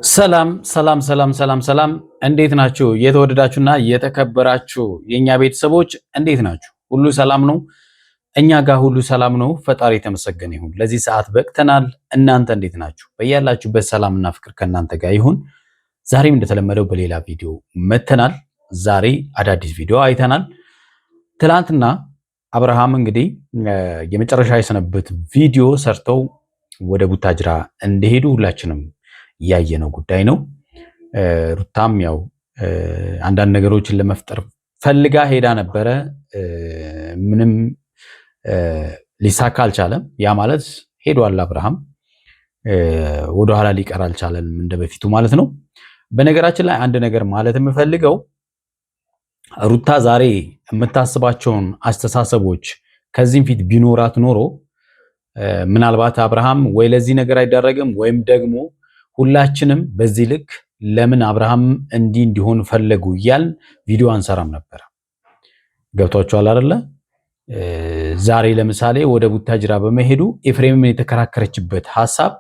ሰላም እንዴት ናችሁ? የተወደዳችሁና የተከበራችሁ የኛ ቤተሰቦች እንዴት ናችሁ? ሁሉ ሰላም ነው? እኛ ጋር ሁሉ ሰላም ነው። ፈጣሪ የተመሰገነ ይሁን። ለዚህ ሰዓት በቅተናል። እናንተ እንዴት ናችሁ? በያላችሁበት ሰላምና ፍቅር ከእናንተ ጋር ይሁን። ዛሬም እንደተለመደው በሌላ ቪዲዮ መተናል። ዛሬ አዳዲስ ቪዲዮ አይተናል። ትላንትና አብርሃም እንግዲህ የመጨረሻ የሰነበት ቪዲዮ ሰርተው ወደ ቡታጅራ እንደሄዱ ሁላችንም ያየነው ጉዳይ ነው። ሩታም ያው አንዳንድ ነገሮችን ለመፍጠር ፈልጋ ሄዳ ነበረ። ምንም ሊሳካ አልቻለም። ያ ማለት ሄዷል አብርሃም ወደኋላ ሊቀር አልቻለም እንደበፊቱ ማለት ነው። በነገራችን ላይ አንድ ነገር ማለት የምፈልገው ሩታ ዛሬ የምታስባቸውን አስተሳሰቦች ከዚህም ፊት ቢኖራት ኖሮ ምናልባት አብርሃም ወይ ለዚህ ነገር አይዳረግም ወይም ደግሞ ሁላችንም በዚህ ልክ ለምን አብርሃም እንዲሆን ፈለጉ እያልን ቪዲዮ አንሰራም ነበር። ገብቷችኋል አይደለ? ዛሬ ለምሳሌ ወደ ቡታጅራ በመሄዱ ኤፍሬምን የተከራከረችበት ሐሳብ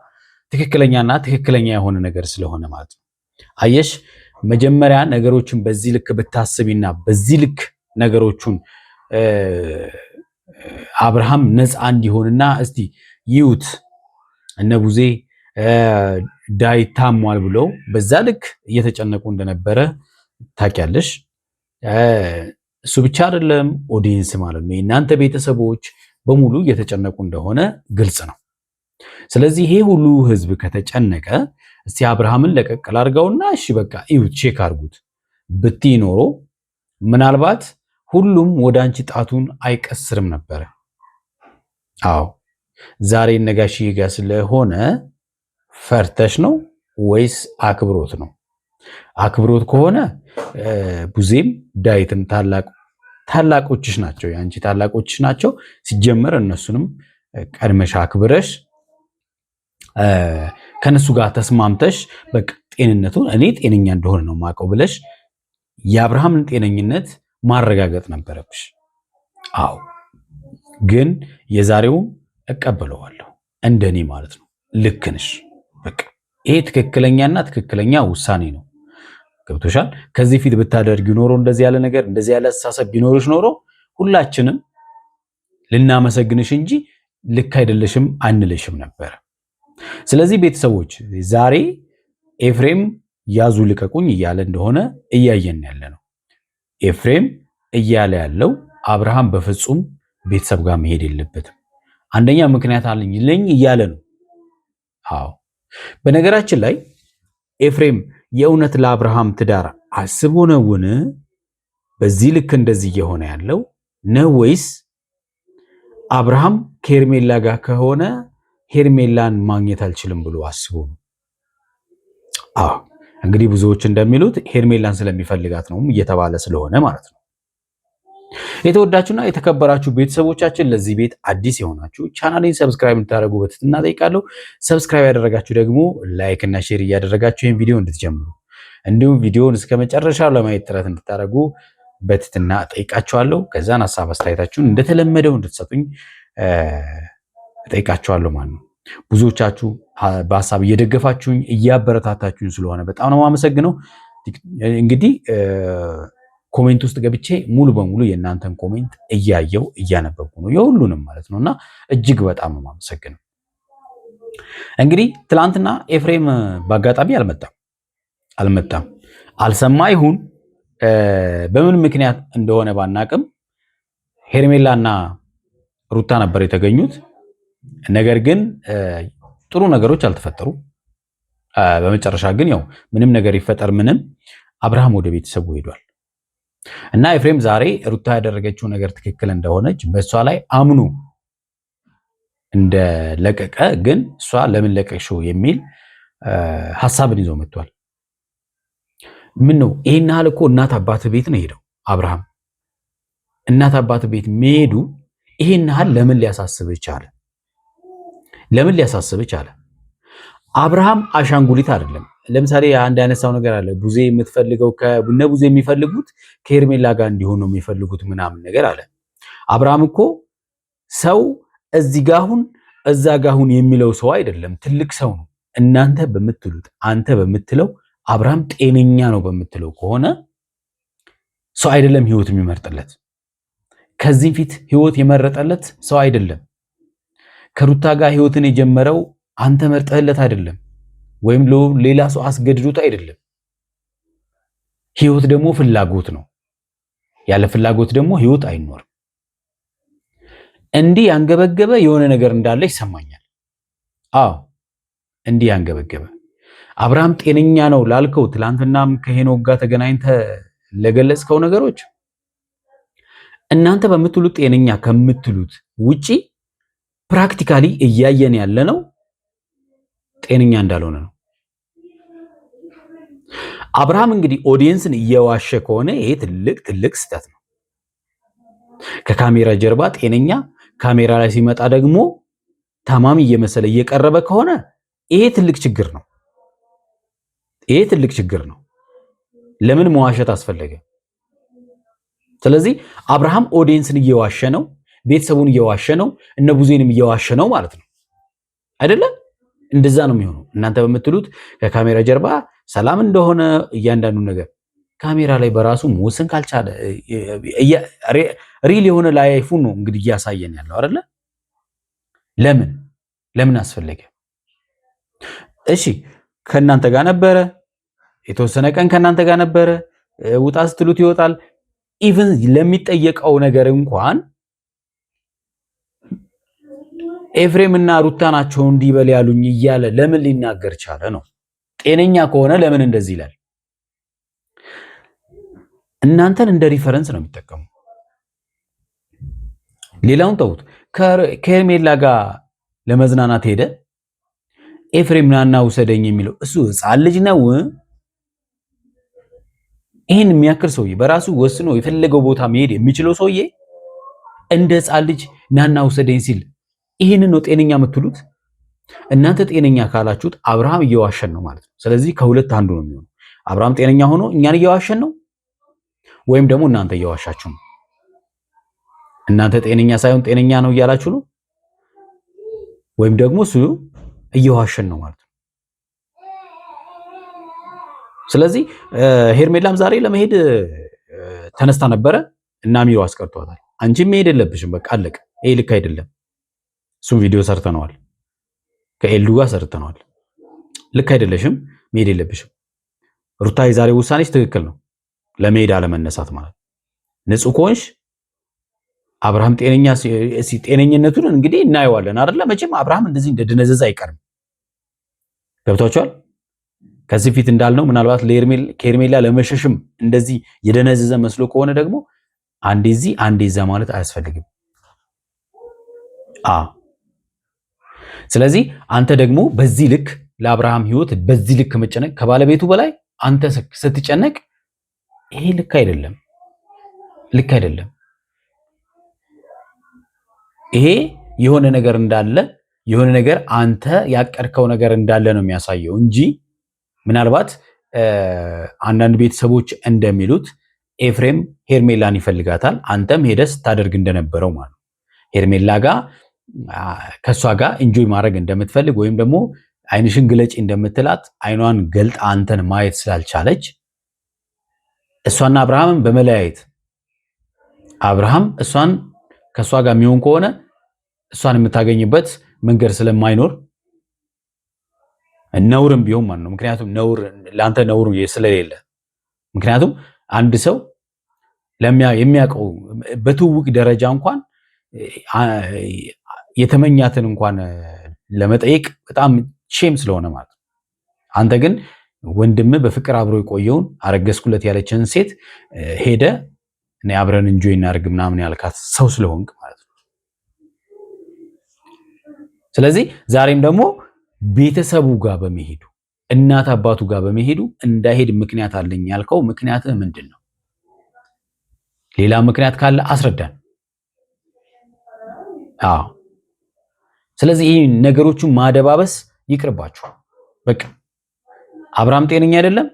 ትክክለኛና ትክክለኛ የሆነ ነገር ስለሆነ ማለት ነው። አየሽ፣ መጀመሪያ ነገሮችን በዚህ ልክ ብታስቢና በዚህ ልክ ነገሮቹን አብርሃም ነፃ እንዲሆንና እስቲ ይዩት እነ ቡዜ ዳዊት ታሟል ብለው በዛ ልክ እየተጨነቁ እንደነበረ ታውቂያለሽ። እሱ ብቻ አይደለም ኦዲየንስ ማለት ነው፣ የእናንተ ቤተሰቦች በሙሉ እየተጨነቁ እንደሆነ ግልጽ ነው። ስለዚህ ይሄ ሁሉ ህዝብ ከተጨነቀ እስቲ አብርሃምን ለቀቅ አድርገውና እሺ በቃ ይሁት ቼክ አድርጉት ብትይ ኖሮ ምናልባት ሁሉም ወደ አንቺ ጣቱን አይቀስርም ነበረ። አዎ ዛሬ ነጋሽዬ ጋር ስለሆነ ፈርተሽ ነው ወይስ አክብሮት ነው? አክብሮት ከሆነ ቡዜም ዳዊትም ታላቆችሽ ናቸው፣ የአንቺ ታላቆችሽ ናቸው። ሲጀመር እነሱንም ቀድመሽ አክብረሽ ከነሱ ጋር ተስማምተሽ በቃ ጤንነቱን እኔ ጤነኛ እንደሆነ ነው የማውቀው ብለሽ የአብርሃምን ጤነኝነት ማረጋገጥ ነበረብሽ። አዎ ግን የዛሬውን እቀበለዋለሁ እንደኔ ማለት ነው። ልክ ነሽ። በቃ ይሄ ትክክለኛና ትክክለኛ ውሳኔ ነው። ገብቶሻል? ከዚህ ፊት ብታደርጊው ኖሮ እንደዚህ ያለ ነገር እንደዚህ ያለ አስተሳሰብ ቢኖርሽ ኖሮ ሁላችንም ልናመሰግንሽ እንጂ ልክ አይደለሽም አንልሽም ነበር። ስለዚህ ቤተሰቦች ዛሬ ኤፍሬም ያዙ ልቀቁኝ እያለ እንደሆነ እያየን ያለ ነው። ኤፍሬም እያለ ያለው አብርሃም በፍጹም ቤተሰብ ጋር መሄድ የለበትም፣ አንደኛ ምክንያት አለኝ እያለ ነው። አዎ በነገራችን ላይ ኤፍሬም የእውነት ለአብርሃም ትዳር አስቦ ነውን? በዚህ ልክ እንደዚህ እየሆነ ያለው ነው ወይስ አብርሃም ከሄርሜላ ጋር ከሆነ ሄርሜላን ማግኘት አልችልም ብሎ አስቦ ነው? አዎ እንግዲህ ብዙዎች እንደሚሉት ሄርሜላን ስለሚፈልጋት ነው እየተባለ ስለሆነ ማለት ነው። የተወዳችሁና የተከበራችሁ ቤተሰቦቻችን ለዚህ ቤት አዲስ የሆናችሁ ቻናሌን ሰብስክራይብ እንድታደርጉ በትህትና ጠይቃለሁ። ሰብስክራይብ ያደረጋችሁ ደግሞ ላይክ እና ሼር እያደረጋችሁ ይህን ቪዲዮ እንድትጀምሩ እንዲሁም ቪዲዮውን እስከ መጨረሻው ለማየት ጥረት እንድታደርጉ በትህትና ጠይቃችኋለሁ። ከዛን ሀሳብ አስተያየታችሁን እንደተለመደው እንድትሰጡኝ ጠይቃችኋለሁ ማለት ነው። ብዙዎቻችሁ በሀሳብ እየደገፋችሁኝ እያበረታታችሁኝ ስለሆነ በጣም ነው የማመሰግነው። እንግዲህ ኮሜንት ውስጥ ገብቼ ሙሉ በሙሉ የእናንተን ኮሜንት እያየው እያነበብኩ ነው የሁሉንም ማለት ነውና እጅግ በጣም ነው የማመሰግነው። እንግዲህ ትላንትና ኤፍሬም በአጋጣሚ አልመጣም አልሰማ ይሁን በምን ምክንያት እንደሆነ ባናቅም ሄርሜላና ሩታ ነበር የተገኙት። ነገር ግን ጥሩ ነገሮች አልተፈጠሩ። በመጨረሻ ግን ያው ምንም ነገር ይፈጠር ምንም አብርሃም ወደ ቤተሰቡ ሄዷል እና ኤፍሬም ዛሬ ሩታ ያደረገችው ነገር ትክክል እንደሆነች በእሷ ላይ አምኖ እንደለቀቀ ግን እሷ ለምን ለቀቅሽው የሚል ሐሳብን ይዞ መጥቷል። ምን ነው ይሄን ያህል እኮ እናት አባት ቤት ነው ሄደው አብርሃም እናት አባት ቤት መሄዱ ይሄን ያህል ለምን ሊያሳስብ ይቻለ? ለምን ሊያሳስብ ይቻለ? አብርሃም አሻንጉሊት አይደለም። ለምሳሌ አንድ ያነሳው ነገር አለ። ቡዜ የምትፈልገው ከቡነ ቡዜ የሚፈልጉት ከሄርሜላ ጋር እንዲሆን ነው የሚፈልጉት ምናምን ነገር አለ። አብርሃም እኮ ሰው እዚህ ጋር አሁን እዛ ጋር አሁን የሚለው ሰው አይደለም፣ ትልቅ ሰው ነው። እናንተ በምትሉት አንተ በምትለው አብርሃም ጤነኛ ነው በምትለው ከሆነ ሰው አይደለም ህይወት የሚመርጥለት። ከዚህ ፊት ህይወት የመረጠለት ሰው አይደለም። ከሩታ ጋር ህይወትን የጀመረው አንተ መርጠህለት አይደለም፣ ወይም ሌላ ሰው አስገድዶት አይደለም። ህይወት ደግሞ ፍላጎት ነው። ያለ ፍላጎት ደግሞ ህይወት አይኖርም። እንዲህ ያንገበገበ የሆነ ነገር እንዳለ ይሰማኛል። አዎ እንዲህ ያንገበገበ አብርሃም ጤነኛ ነው ላልከው ትላንትናም ከሄኖክ ጋር ተገናኝተ ለገለጽከው ነገሮች እናንተ በምትሉት ጤነኛ ከምትሉት ውጪ ፕራክቲካሊ እያየን ያለ ነው ጤነኛ እንዳልሆነ ነው። አብርሃም እንግዲህ ኦዲየንስን እየዋሸ ከሆነ ይሄ ትልቅ ስህተት ነው። ከካሜራ ጀርባ ጤነኛ፣ ካሜራ ላይ ሲመጣ ደግሞ ታማሚ እየመሰለ እየቀረበ ከሆነ ይሄ ትልቅ ችግር ነው። ይሄ ትልቅ ችግር ነው። ለምን መዋሸት አስፈለገ? ስለዚህ አብርሃም ኦዲየንስን እየዋሸ ነው፣ ቤተሰቡን እየዋሸ ነው፣ እነ ቡዜንም እየዋሸ ነው ማለት ነው አይደለም? እንደዛ ነው የሚሆነው። እናንተ በምትሉት ከካሜራ ጀርባ ሰላም እንደሆነ እያንዳንዱ ነገር ካሜራ ላይ በራሱ መወሰን ካልቻለ ሪል የሆነ ላይፉን ነው እንግዲህ እያሳየን ያለው አይደለ? ለምን አስፈለገ? እሺ ከእናንተ ጋር ነበረ፣ የተወሰነ ቀን ከእናንተ ጋር ነበረ፣ ውጣ ስትሉት ይወጣል። ኢቭን ለሚጠየቀው ነገር እንኳን ኤፍሬም እና ሩታ ናቸው እንዲበል ያሉኝ እያለ ለምን ሊናገር ቻለ ነው? ጤነኛ ከሆነ ለምን እንደዚህ ይላል? እናንተን እንደ ሪፈረንስ ነው የሚጠቀሙ። ሌላውን ተውት። ከሄርሜላ ጋር ለመዝናናት ሄደ። ኤፍሬም ናና ውሰደኝ የሚለው እሱ ሕፃን ልጅ ነው? ይህን የሚያክል ሰውዬ በራሱ ወስኖ የፈለገው ቦታ መሄድ የሚችለው ሰውዬ እንደ ሕፃን ልጅ ናና ውሰደኝ ሲል ይህንን ነው ጤነኛ የምትሉት? እናንተ ጤነኛ ካላችሁት አብርሃም እየዋሸን ነው ማለት ነው። ስለዚህ ከሁለት አንዱ ነው የሚሆነው። አብርሃም ጤነኛ ሆኖ እኛን እየዋሸን ነው፣ ወይም ደግሞ እናንተ እየዋሻችሁ ነው። እናንተ ጤነኛ ሳይሆን ጤነኛ ነው እያላችሁ ነው፣ ወይም ደግሞ እሱ እየዋሸን ነው ማለት ነው። ስለዚህ ሄርሜላም ዛሬ ለመሄድ ተነስታ ነበረ እና ሚሮ አስቀርቷታል። አንቺም መሄድ የለብሽም በቃ አለቀ። ይሄ ልክ አይደለም። እሱም ቪዲዮ ሰርተነዋል፣ ከኤልዱ ጋር ሰርተነዋል። ልክ አይደለሽም፣ መሄድ የለብሽም። ሩታ የዛሬ ውሳኔሽ ትክክል ነው፣ ለመሄድ አለመነሳት ማለት ንጹህ ከሆንሽ አብርሃም ጤነኝነቱን እንግዲህ እናየዋለን አይደለ? መቼም አብርሃም እንደዚህ እንደደነዘዘ አይቀርም። ገብቷቸዋል። ከዚህ ፊት እንዳልነው ምናልባት ከሄርሜላ ለመሸሽም እንደዚህ የደነዘዘ መስሎ ከሆነ ደግሞ አንዴ እዚህ አንዴ እዛ ማለት አያስፈልግም። ስለዚህ አንተ ደግሞ በዚህ ልክ ለአብርሃም ህይወት በዚህ ልክ መጨነቅ ከባለቤቱ በላይ አንተ ስትጨነቅ ይሄ ልክ አይደለም፣ ልክ አይደለም። ይሄ የሆነ ነገር እንዳለ የሆነ ነገር አንተ ያቀድከው ነገር እንዳለ ነው የሚያሳየው እንጂ ምናልባት አንዳንድ ቤተሰቦች እንደሚሉት ኤፍሬም ሄርሜላን ይፈልጋታል፣ አንተም ሄደህ ስታደርግ እንደነበረው ማለት ነው። ሄርሜላ ጋር ከሷ ጋር ኢንጆይ ማድረግ እንደምትፈልግ ወይም ደግሞ አይንሽን ግለጪ እንደምትላት አይኗን ገልጣ አንተን ማየት ስላልቻለች እሷና አብርሃምን በመለያየት አብርሃም እሷን ከሷ ጋር የሚሆን ከሆነ እሷን የምታገኝበት መንገድ ስለማይኖር ነውርም ቢሆን ማለት ነው። ምክንያቱም ነውር ለአንተ ነውር ስለሌለ፣ ምክንያቱም አንድ ሰው የሚያውቀው በትውውቅ ደረጃ እንኳን የተመኛትን እንኳን ለመጠየቅ በጣም ሼም ስለሆነ ማለት ነው። አንተ ግን ወንድም በፍቅር አብሮ የቆየውን አረገዝኩለት ያለችን ሴት ሄደ እኔ አብረን እንጆይ እናድርግ ምናምን ያልካት ሰው ስለሆንክ ማለት ነው። ስለዚህ ዛሬም ደግሞ ቤተሰቡ ጋር በመሄዱ እናት አባቱ ጋር በመሄዱ እንዳይሄድ ምክንያት አለኝ ያልከው ምክንያትህ ምንድን ነው? ሌላ ምክንያት ካለ አስረዳን። ስለዚህ ይህ ነገሮቹን ማደባበስ ይቅርባችሁ። በቃ አብርሃም ጤነኛ አይደለም፣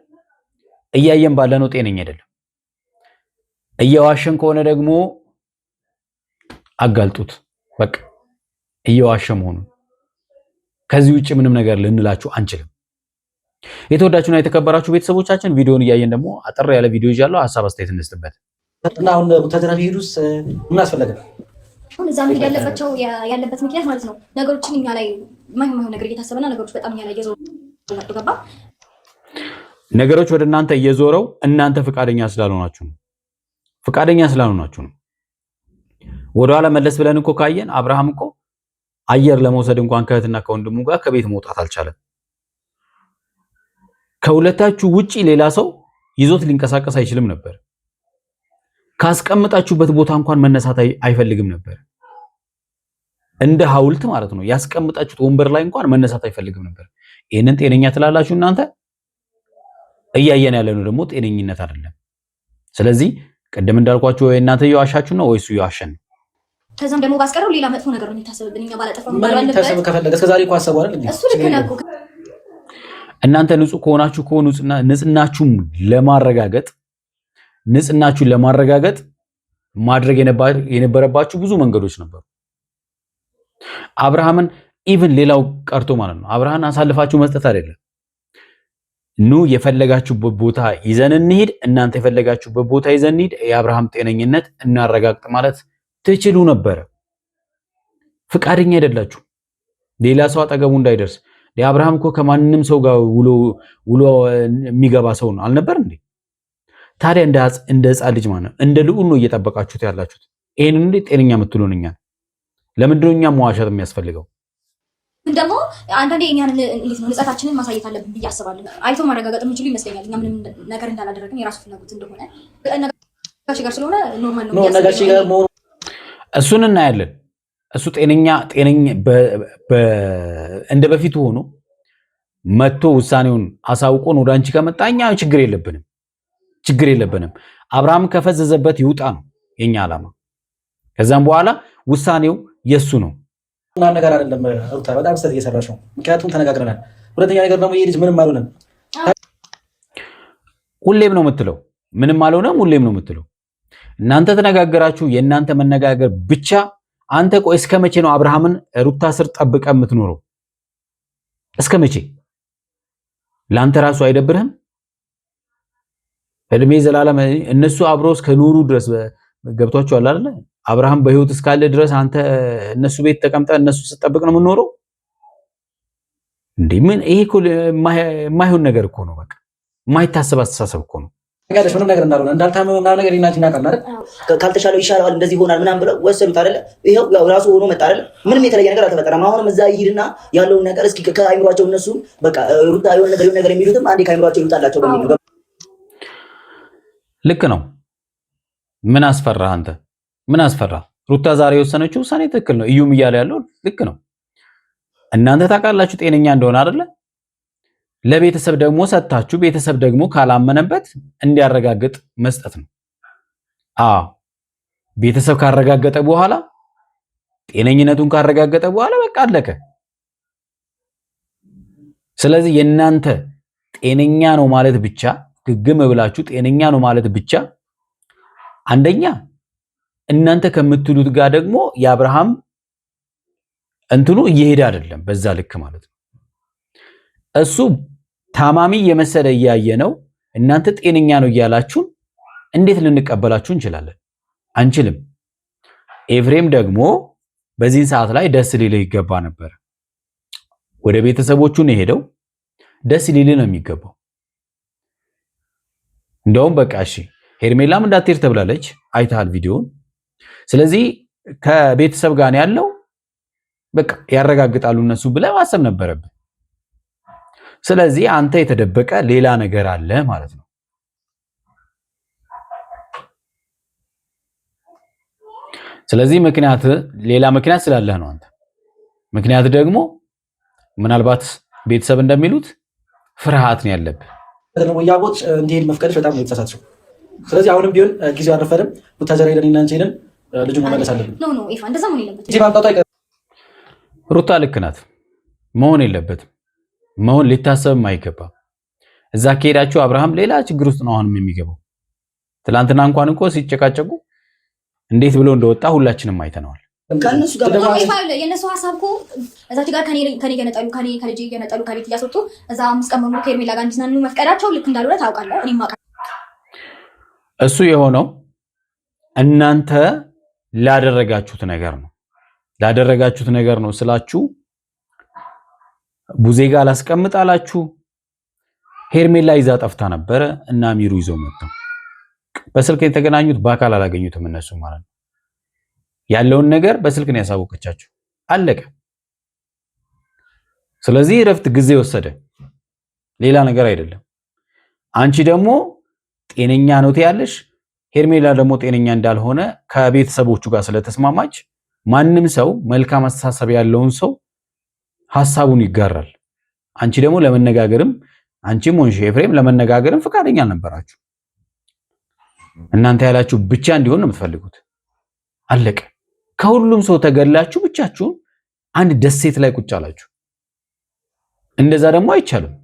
እያየን ባለነው ጤነኛ አይደለም። እየዋሸን ከሆነ ደግሞ አጋልጡት። በቃ እየዋሸ መሆኑን ከዚህ ውጭ ምንም ነገር ልንላችሁ አንችልም። የተወዳችሁና የተከበራችሁ ቤተሰቦቻችን ቪዲዮውን እያየን ደግሞ አጠር ያለ ቪዲዮ ይዣለሁ፣ ሐሳብ አስተያየት እንስጥበት እና አሁን ቡታጀራ ቢሄዱስ ምን አስፈለገ? አሁን እዛ ምን ያለበት ምክንያት ማለት ነው ነገሮችን እኛ ላይ ማይሆን ነገር እየታሰበና ነገሮች በጣም እኛ ላይ እየዞሩ ገባ ነገሮች ወደ እናንተ እየዞረው እናንተ ፍቃደኛ ስላልሆናችሁ ነው። ፍቃደኛ ስላልሆናችሁ ነው። ወደኋላ መለስ ብለን እኮ ካየን አብርሃም እኮ አየር ለመውሰድ እንኳን ከእህትና ከወንድሙ ጋር ከቤት መውጣት አልቻለም። ከሁለታችሁ ውጪ ሌላ ሰው ይዞት ሊንቀሳቀስ አይችልም ነበር። ካስቀምጣችሁበት ቦታ እንኳን መነሳት አይፈልግም ነበር። እንደ ሐውልት ማለት ነው። ያስቀምጣችሁት ወንበር ላይ እንኳን መነሳት አይፈልግም ነበር። ይሄንን ጤነኛ ትላላችሁ እናንተ? እያየን ያለነው ደግሞ ጤነኝነት አይደለም። ስለዚህ ቅድም እንዳልኳችሁ ወይ እናንተ እየዋሻችሁ ነው ወይስ እየዋሸን ነው? ከዛም ደግሞ ባስቀረው ሌላ መጥፎ ነገር ነው የሚታሰብብን። እኛ ባላጠፋም ባላለበት ታሰብ ከፈለገ እስከዛሬ እኮ አሰቡ አይደል እንዴ? እሱ ልክ ነው። እናንተ ንጹህ ከሆናችሁ ንጽህናችሁን ለማረጋገጥ ማድረግ የነበረባችሁ ብዙ መንገዶች ነበሩ። አብርሃምን ኢቭን ሌላው ቀርቶ ማለት ነው አብርሃምን አሳልፋችሁ መስጠት አይደለም፣ ኑ የፈለጋችሁበት ቦታ ይዘን እንሂድ፣ እናንተ የፈለጋችሁበት ቦታ ይዘን እንሂድ፣ የአብርሃም ጤነኝነት እናረጋግጥ ማለት ትችሉ ነበር። ፍቃደኛ አይደላችሁ። ሌላ ሰው አጠገቡ እንዳይደርስ። አብርሃም እኮ ከማንንም ሰው ጋር ውሎ የሚገባ ሰው ነው አልነበር እንዴ? ታዲያ እንደ ሕፃን ልጅ ማለት ነው እንደ ልዑል ነው እየጠበቃችሁት ያላችሁት። ይሄንን እንዴ ጤነኛ የምትሉን እኛ ለምንድን ነው እኛ መዋሸት የሚያስፈልገው? ደግሞ አንዳንዴ እኛን እንዴት ነው ንጸታችንን ማሳየት አለብን ብዬ አስባለሁ። አይቶ ማረጋገጥ የሚችሉ ይመስለኛል። እኛ ምንም ነገር እንዳላደረግን የራሱ ፍላጎት እንደሆነ ነጋሽ ጋር ስለሆነ ኖርማል ነው ነጋሽ ጋር መሆኑ እሱን እናያለን። እሱ ጤነኛ እንደ በፊቱ ሆኖ መጥቶ ውሳኔውን አሳውቆን ወደ አንቺ ከመጣ እኛ ችግር የለብንም። አብርሃም ከፈዘዘበት ይውጣ ነው የኛ ዓላማ። ከዛም በኋላ ውሳኔው የሱ ነው። እና ነገር አይደለም ሩታ፣ በጣም ስህተት እየሰራሽ ነው። ምክንያቱም ተነጋግረናል። ሁለተኛ ነገር ደግሞ ይሄ ልጅ ምንም አልሆነም። ሁሌም ነው የምትለው፣ ምንም አልሆነም። ሁሌም ነው የምትለው። እናንተ ተነጋገራችሁ። የእናንተ መነጋገር ብቻ። አንተ ቆይ እስከ መቼ ነው አብርሃምን ሩታ ስር ጠብቀ የምትኖረው? እስከ መቼ? ለአንተ ራሱ አይደብርህም? እድሜ ዘላለም እነሱ አብሮ እስከ ኖሩ ድረስ ገብቷቸዋል አይደለ? አብርሃም በህይወት እስካለ ድረስ አንተ እነሱ ቤት ተቀምጠ እነሱ ስትጠብቅ ነው የምትኖረው እንዴ? ምን ይሄ እኮ የማይሆን ነገር እኮ ነው። በቃ የማይታሰብ አስተሳሰብ እኮ ነው። ያለሽ ምንም ነገር እንዳልሆነ እንዳልታመመ ምናምን ነገር ይናች እናውቃለን አይደል? ካልተሻለው ይሻላል እንደዚህ ይሆናል ምናምን ብለው ወሰዱት አይደለ? ይሄው ያው ራሱ ሆኖ መጣ አይደለ? ምንም የተለየ ነገር አልተፈጠረም። አሁንም እዛ ይሄድና ያለውን ነገር እስኪ ከአይምሯቸው እነሱ በቃ ሩታ የሆነ ነገር የሚሉትም አንዴ ከአይምሯቸው ይውጣላቸው በሚል ነው። ልክ ነው። ምን አስፈራ አንተ? ምን አስፈራ? ሩታ ዛሬ የወሰነችው ውሳኔ ትክክል ነው። እዩም እያለ ያለው ልክ ነው። እናንተ ታውቃላችሁ ጤነኛ እንደሆነ አይደለ? ለቤተሰብ ደግሞ ሰጣችሁ። ቤተሰብ ደግሞ ካላመነበት እንዲያረጋግጥ መስጠት ነው። ቤተሰብ ካረጋገጠ በኋላ ጤነኝነቱን ካረጋገጠ በኋላ በቃ አለቀ። ስለዚህ የእናንተ ጤነኛ ነው ማለት ብቻ ግግም ብላችሁ ጤነኛ ነው ማለት ብቻ አንደኛ እናንተ ከምትሉት ጋር ደግሞ የአብርሃም እንትኑ እየሄደ አይደለም። በዛ ልክ ማለት ነው። እሱ ታማሚ የመሰለ እያየ ነው። እናንተ ጤነኛ ነው እያላችሁ እንዴት ልንቀበላችሁ እንችላለን? አንችልም። ኤፍሬም ደግሞ በዚህ ሰዓት ላይ ደስ ሊል ይገባ ነበር። ወደ ቤተሰቦቹ ነው ሄደው ደስ ሊል ነው የሚገባው። እንደውም በቃ እሺ ሄርሜላም እንዳትሄድ ተብላለች፣ አይተሃል ቪዲዮውን። ስለዚህ ከቤተሰብ ጋር ያለው በቃ ያረጋግጣሉ እነሱ ብለህ ማሰብ ነበረብህ። ስለዚህ አንተ የተደበቀ ሌላ ነገር አለ ማለት ነው። ስለዚህ ሌላ ምክንያት ስላለህ ነው አንተ። ምክንያት ደግሞ ምናልባት ቤተሰብ እንደሚሉት ፍርሃት ነው ያለብህ። ያቦት እንዲሄድ መፍቀድሽ በጣም ነው የተሳሳተው። ስለዚህ አሁንም ቢሆን ጊዜው አልረፈደም። ቡታጀራ ሄደን እና አንቺ ሄደን ልጁን መመለስ አለብን። ኖ ኢፋ እንደዛ መሆን የለበትም። ሩታ ልክ ናት። መሆን የለበትም። መሆን ሊታሰብም አይገባም። እዛ ከሄዳችሁ አብርሃም ሌላ ችግር ውስጥ ነው አሁንም የሚገባው። ትላንትና እንኳን እኮ ሲጨቃጨቁ እንዴት ብሎ እንደወጣ ሁላችንም አይተነዋል። ከነሱ ጋር የነሱ ሀሳብ እኮ እዛች ጋር ከኔ ገነጠሉ ከልጄ ገነጠሉ ከቤት እያስወጡ እዛ 5 ቀን ሙሉ ከሄርሜላ ጋር እንዲዝናኑ መፍቀዳቸው ልክ እንዳልሆነ ታውቃለህ። እኔም አውቃለሁ። እሱ የሆነው እናንተ ላደረጋችሁት ነገር ነው ስላችሁ ቡዜ ጋር አላስቀምጣላችሁ። ሄርሜላ ይዛ ጠፍታ ነበረ እና ሚሩ ይዘው መጥተው በስልክ የተገናኙት በአካል አላገኙትም እነሱ ማለት ነው። ያለውን ነገር በስልክ ነው ያሳወቀቻችሁ። አለቀ። ስለዚህ እረፍት ጊዜ ወሰደ፣ ሌላ ነገር አይደለም። አንቺ ደግሞ ጤነኛ ነው ትያለሽ፣ ሄርሜላ ደግሞ ጤነኛ እንዳልሆነ ከቤተሰቦቹ ጋር ስለተስማማች ማንም ሰው መልካም አስተሳሰብ ያለውን ሰው ሐሳቡን ይጋራል። አንቺ ደግሞ ለመነጋገርም አንቺም ሆንሽ ኤፍሬም ለመነጋገርም ፈቃደኛ አልነበራችሁ። እናንተ ያላችሁ ብቻ እንዲሆን ነው የምትፈልጉት። አለቀ። ከሁሉም ሰው ተገላችሁ ብቻችሁን አንድ ደሴት ላይ ቁጭ አላችሁ። እንደዛ ደግሞ አይቻልም።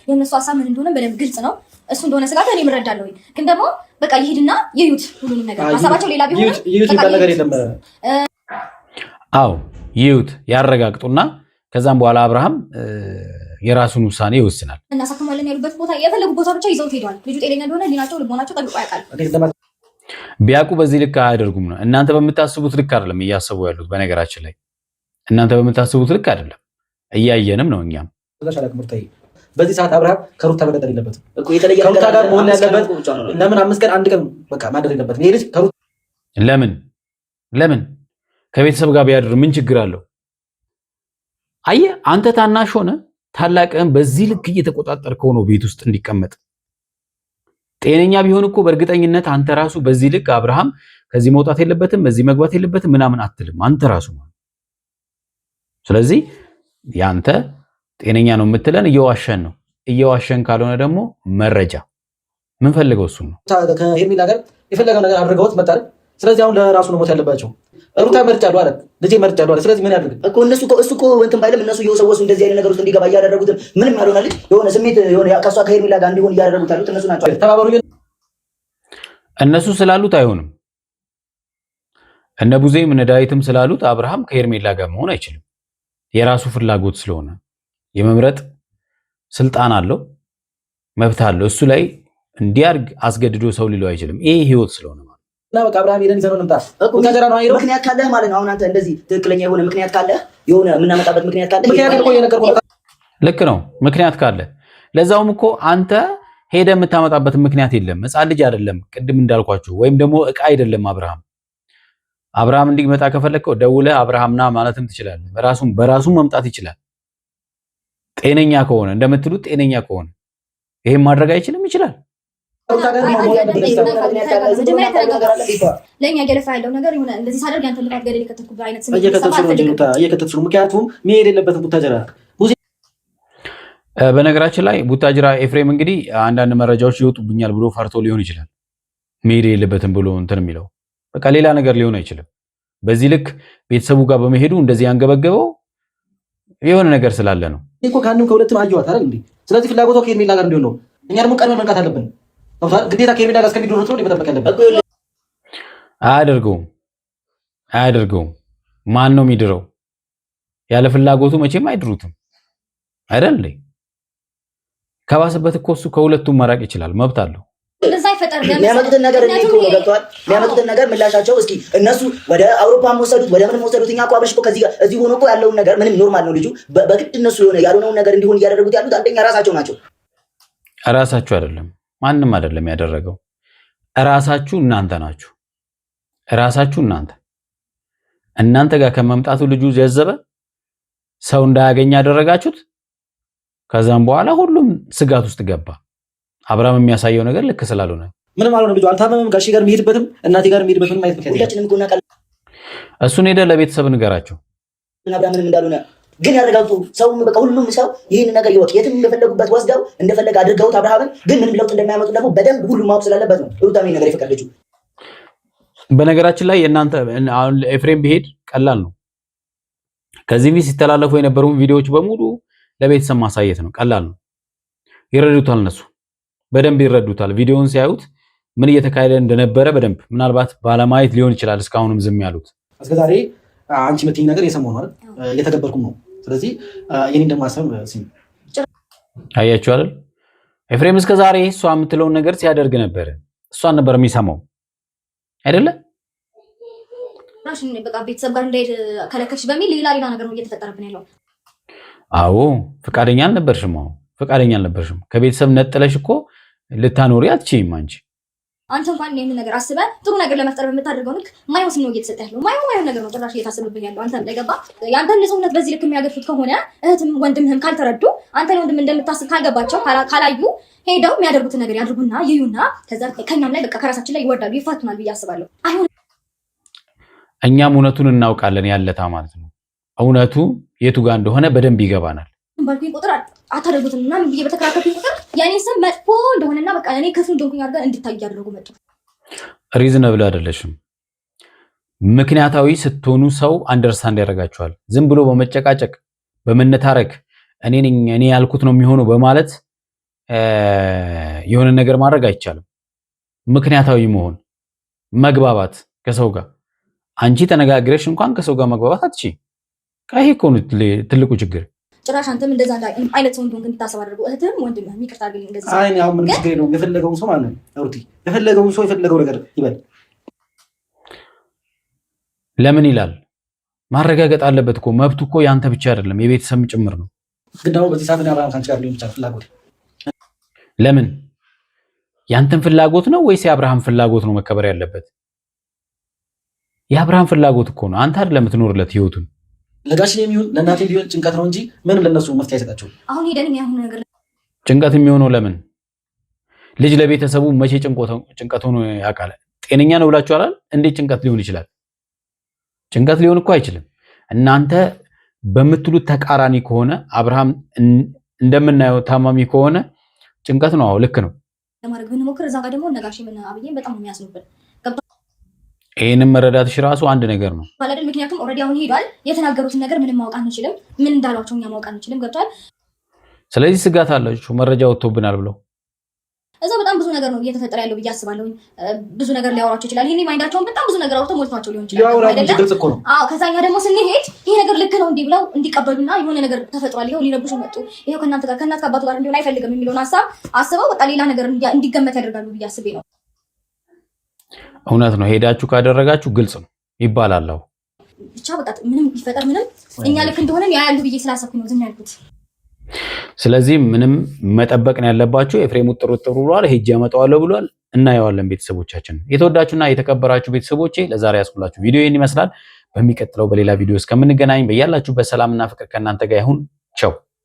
የእነሱ ሀሳብ ምን እንደሆነ በደንብ ግልጽ ነው። እሱ እንደሆነ ስላለ እኔ እረዳለሁ። ግን ደግሞ በቃ ይሄድና ይዩት ሁሉንም ነገር ሀሳባቸው ሌላ ቢሆን ይዩት ይባል ነገር የለም። አዎ ይዩት ያረጋግጡና ከዛም በኋላ አብርሃም የራሱን ውሳኔ ይወስናል። እናሳክማለን ያሉበት ቦታ የፈለጉ ቦታ ብቻ ይዘውት ሄደዋል። ልጁ ጤነኛ እንደሆነ ሊናቸው ልቦናቸው ጠብቆ ያውቃል። ቢያውቁ በዚህ ልክ አያደርጉም ነው። እናንተ በምታስቡት ልክ አይደለም እያሰቡ ያሉት። በነገራችን ላይ እናንተ በምታስቡት ልክ አይደለም፣ እያየንም ነው እኛም። በዚህ ሰዓት አብርሃም ከሩታ መቀጠል የለበትም እኮ ከሩታ ጋር መሆን ያለበት። ለምን 5 ቀን 1 ቀን በቃ ማድረግ የለበትም ይሄ ልጅ ከሩታ ለምን ከቤተሰብ ጋር ቢያድር ምን ችግር አለው? አየህ አንተ ታናሽ ሆነ ታላቅህን በዚህ ልክ እየተቆጣጠርከው ነው ቤት ውስጥ እንዲቀመጥ። ጤነኛ ቢሆን እኮ በእርግጠኝነት አንተ ራሱ በዚህ ልክ አብርሃም ከዚህ መውጣት የለበትም በዚህ መግባት የለበትም ምናምን አትልም አንተ ራሱ። ስለዚህ ያንተ ጤነኛ ነው የምትለን እየዋሸን ነው። እየዋሸን ካልሆነ ደግሞ መረጃ ምን ፈልገው እሱ ነው ከሄርሜላ ጋር የፈለገው ነገር አድርገውት መጣል። ስለዚህ አሁን ለራሱ ነው ሞት ያለባቸው። ሩታ መርጫለሁ አለ ልጄ መርጫለሁ አለ። ስለዚህ ምን ያድርግ እኮ እሱ እኮ እንትን ባይልም እነሱ እየወሰወሱ እንደዚህ አይነት ነገር ውስጥ እንዲገባ እያደረጉት ምንም ያልሆነ ልጅ የሆነ ስሜት የሆነ ከሷ ከሄርሜላ ጋር እንዲሆን እያደረጉት ያሉት እነሱ ናቸው። ተባበሩ። እነሱ ስላሉት አይሆንም። እነ ቡዜም እነ ዳዊትም ስላሉት አብርሃም ከሄርሜላ ጋር መሆን አይችልም። የራሱ ፍላጎት ስለሆነ የመምረጥ ስልጣን አለው፣ መብት አለው። እሱ ላይ እንዲያርግ አስገድዶ ሰው ሊለው አይችልም። ይሄ ህይወት ስለሆነ ማለት እና በቃ አብርሃም ይሄን ይዘነው እንምጣ እኮ ታጀራ ነው አይሮ ምክንያት ካለህ ማለት ነው። አሁን አንተ እንደዚህ ትክክለኛ የሆነ ምክንያት ካለህ የሆነ የምናመጣበት ምክንያት ካለህ ምክንያት እኮ የነገርኩህ ልክ ነው። ምክንያት ካለ ለዛውም እኮ አንተ ሄደ የምታመጣበት ምክንያት የለም። ሕፃን ልጅ አይደለም ቅድም እንዳልኳችሁ፣ ወይም ደግሞ እቃ አይደለም። አብርሃም እንዲመጣ ከፈለከው ደውለህ አብርሃምና ማለትም ትችላለህ። በራሱ መምጣት ይችላል። ጤነኛ ከሆነ እንደምትሉት ጤነኛ ከሆነ ይሄን ማድረግ አይችልም? ይችላል። ለኛ እየለፋ ያለው ነገር የሆነ እንደዚህ ሳደርግ ያንተ ልፋት ገደል የከተትኩት አይነት ስሜት እየከተትኩ ምክንያቱም መሄድ የለበትም ቡታጀራ። በነገራችን ላይ ቡታጀራ ኤፍሬም እንግዲህ አንዳንድ መረጃዎች ይወጡብኛል ብሎ ፈርቶ ሊሆን ይችላል መሄድ የለበትም ብሎ እንትን የሚለው በቃ ሌላ ነገር ሊሆን አይችልም። በዚህ ልክ ቤተሰቡ ጋር በመሄዱ እንደዚህ ያንገበገበው የሆነ ነገር ስላለ ነው እኮ። ከአንድም ከሁለትም አየዋት አይደል እንዴ? ስለዚህ ፍላጎቷ ከሄርሜላ ጋር እንዲሆን ነው። እኛ ደግሞ ቀድመን መንቃት አለብን። ግዴታ ከሄርሜላ ጋር እስከሚደርሱ ነው መጠበቅ ያለብን። አያደርገውም። ማን ነው የሚድረው? ያለ ፍላጎቱ መቼም አይድሩትም አይደል? ከባሰበት እኮ እሱ ከሁለቱም መራቅ ይችላል፣ መብት አለው። የሚያመጡትን ነገር የሚያመጡትን ነገር ምላሻቸው እስኪ እነሱ ወደ አውሮፓም ወሰዱት ወደ ምንም ወሰዱት። እኛ እኮ አብረሽ እኮ ከዚህ ጋር እዚህ ሆኖ እኮ ያለውን ነገር ምንም ኖርማል ነው። ልጁ በግድ እነሱ የሆነ ያልሆነውን ነገር እንዲሆን እያደረጉት ያሉት አንደኛ ራሳቸው ናቸው። ራሳችሁ አይደለም፣ ማንም አይደለም ያደረገው። ራሳችሁ እናንተ ናችሁ። ራሳችሁ እናንተ ጋር ከመምጣቱ ልጁ ጀዘበ ሰው እንዳያገኝ ያደረጋችሁት። ከዛም በኋላ ሁሉም ስጋት ውስጥ ገባ። አብርሃም የሚያሳየው ነገር ልክ ስላልሆነ ምንም አልሆነም። ልጁ አልታመመም። ጋሼ ጋር የሚሄድበትም እናቴ ጋር የሚሄድበትም ማየት ምክንያት ሁላችንም እኮ እናውቃለን። እሱን ሄደህ ለቤተሰብ ንገራቸው። አብርሃም ምንም እንዳልሆነ ግን ያረጋግጡ። ሰው በቃ ሁሉም ሰው ይህን ነገር ይወቅ። የትም እንደፈለጉበት ወስደው እንደፈለገ አድርገውት አብርሃምን ግን ምንም ለውጥ እንደማያመጡ ደግሞ በደንብ ሁሉም ማወቅ ስላለበት ነው ሩታም ይሄን ነገር የፈቀደችው። በነገራችን ላይ እናንተ አሁን ኤፍሬም ቢሄድ ቀላል ነው። ከዚህ ፊት ሲተላለፉ የነበሩ ቪዲዮዎች በሙሉ ለቤተሰብ ማሳየት ነው፣ ቀላል ነው። ይረዱታል፣ እነሱ በደንብ ይረዱታል። ቪዲዮውን ሲያዩት ምን እየተካሄደ እንደነበረ በደንብ ምናልባት ባለማየት ሊሆን ይችላል እስካሁንም ዝም ያሉት። እስከዛሬ አንቺ የምትይኝ ነገር የሰማሁ ነው አይደል? እየተገበርኩም ነው። ስለዚህ የኔን ደግሞ ሀሳብ አያችሁ አይደል? ኤፍሬም እስከ ዛሬ እሷ የምትለውን ነገር ሲያደርግ ነበር። እሷን ነበር የሚሰማው አይደለ? በቃ ቤተሰብ ጋር እንዳይሄድ ከለከልሽ በሚል ሌላ ነገር ነው እየተፈጠረብን ያለው። አዎ ፈቃደኛ አልነበርሽም። ፈቃደኛ አልነበርሽም። ከቤተሰብ ነጥለሽ እኮ ልታኖሪ አትችይም አንቺ። አንተ እንኳን ይሄን ነገር አስበህ ጥሩ ነገር ለመፍጠር በምታደርገው ልክ ማይሆን ነው እየተሰጠ ያለው። ማይሆን ነገር ነው ጭራሽ እየታሰበብህ ያለው። አንተ ላይ ገባ ያንተን ንጹህነት በዚህ ልክ የሚያገፉት ከሆነ እህትም ወንድምህም ካልተረዱ አንተን ወንድም እንደምታስብ ካልገባቸው ካላዩ ሄደው የሚያደርጉትን ነገር ያድርጉና ይዩና ከዛ ከኛም ላይ በቃ ከራሳችን ላይ ይወርዳሉ፣ ይፋቱናል ብዬ አስባለሁ። አይሆን እኛም እውነቱን እናውቃለን ያለታ ማለት ነው። እውነቱ የቱ ጋር እንደሆነ በደንብ ይገባናል። ባልኩኝ ቁጥር አታደርጉትም እና ምን ብዬ በተከራከርኩኝ ቁጥር የኔ ስም መጥፎ እንደሆነና በቃ እኔ ክፉ እንደሆንኩኝ አድርገን እንድታይ ያደረጉ መጡ። ሪዝነብል አይደለሽም። ምክንያታዊ ስትሆኑ ሰው አንደርስታንድ ያደርጋችኋል። ዝም ብሎ በመጨቃጨቅ በመነታረክ እኔ ያልኩት ነው የሚሆነው በማለት የሆነ ነገር ማድረግ አይቻልም። ምክንያታዊ መሆን፣ መግባባት ከሰው ጋር አንቺ ተነጋግረሽ እንኳን ከሰው ጋር መግባባት አትችይ። ይሄ እኮ ነው ትልቁ ችግር። ጭራሽ አንተም እንደዛ አይነት ሰው እንደሆንክ እንድታስብ አድርገው እህትም ወንድምህም ይቅርታ አድርግልኝ። እንደዚህ አይ ነው ምን ችግር ነው? የፈለገውን ሰው ማለት ነው የፈለገውን ሰው የፈለገው ነገር ይበል። ለምን ይላል? ማረጋገጥ አለበት እኮ። መብቱ እኮ ያንተ ብቻ አይደለም የቤተሰብ ጭምር ነው። ግን ደግሞ በዚህ ሰዓት አብርሃም ካንቺ ጋር ሊሆን ይችላል ፍላጎት። ለምን ያንተን ፍላጎት ነው ወይስ የአብርሃም ፍላጎት ነው መከበር ያለበት? የአብርሃም ፍላጎት እኮ ነው። አንተ አይደለም የምትኖርለት ህይወቱን። ለጋሽ የሚሆን ለእናቴ ቢሆን ጭንቀት ነው እንጂ ምንም ለነሱ መፍትሄ አይሰጣቸውም። አሁን ሄደን ያሁን ነገር ጭንቀት የሚሆነው ለምን? ልጅ ለቤተሰቡ መቼ ጭንቀት ሆኖ ያውቃል? ጤነኛ ነው ብላችሁ አላል? እንዴት ጭንቀት ሊሆን ይችላል? ጭንቀት ሊሆን እኮ አይችልም። እናንተ በምትሉት ተቃራኒ ከሆነ አብርሃም እንደምናየው ታማሚ ከሆነ ጭንቀት ነው። አዎ ልክ ነው። ለማድረግ ብንሞክር እዛ ጋር ደግሞ ነጋሽ ምን አብዬን በጣም ነው የሚያስኑብን። ይሄንን መረዳትሽ ራሱ አንድ ነገር ነው ማለት ምክንያቱም ኦልሬዲ አሁን ሄዷል። የተናገሩትን ነገር ምንም ማወቅ አንችልም። ምን እንዳሏቸው እኛ ማወቅ አንችልም። ገብቷል። ስለዚህ ስጋት አላችሁ መረጃ ወጥቶብናል ብለው እዛው በጣም ብዙ ነገር ነው እየተፈጠረ ያለው ብዬ አስባለሁ። ብዙ ነገር ሊያወራቸው ይችላል። ይሄኔ ማይንዳቸውን በጣም ብዙ ነገር አውጥተው ሞልቷቸው ሊሆን ይችላል አይደለም? አዎ ከዛኛ ደግሞ ስንሄድ ይሄ ነገር ልክ ነው እንዲህ ብለው እንዲቀበሉና የሆነ ነገር ተፈጥሯል፣ ይሄው ሊረብሹ መጡ፣ ይሄው ከእናንተ ጋር ከእናት ከአባቱ ጋር እንዲሆን አይፈልግም የሚለውን ሀሳብ አስበው በቃ ሌላ ነገር እንዲገመት ያደርጋሉ ብዬ አስቤ ነው። እውነት ነው። ሄዳችሁ ካደረጋችሁ ግልጽ ነው ይባላል። ብቻ በቃ ምንም ይፈጠር ምንም እኛ ልክ እንደሆነ ያያሉ ብዬ ስላሰብኩኝ ነው ዝም ያልኩት። ስለዚህ ምንም መጠበቅ ነው ያለባችሁ። ኤፍሬም ጥሩ ብሏል፣ ሄጄ አመጣዋለሁ ብሏል። እናየዋለን። ቤተሰቦቻችን የተወዳችሁና የተከበራችሁ ቤተሰቦቼ ለዛሬ ያስኩላችሁ ቪዲዮ ይህን ይመስላል። በሚቀጥለው በሌላ ቪዲዮ እስከምንገናኝ በያላችሁበት ሰላምና ፍቅር ከእናንተ ጋር ይሁን። ቻው።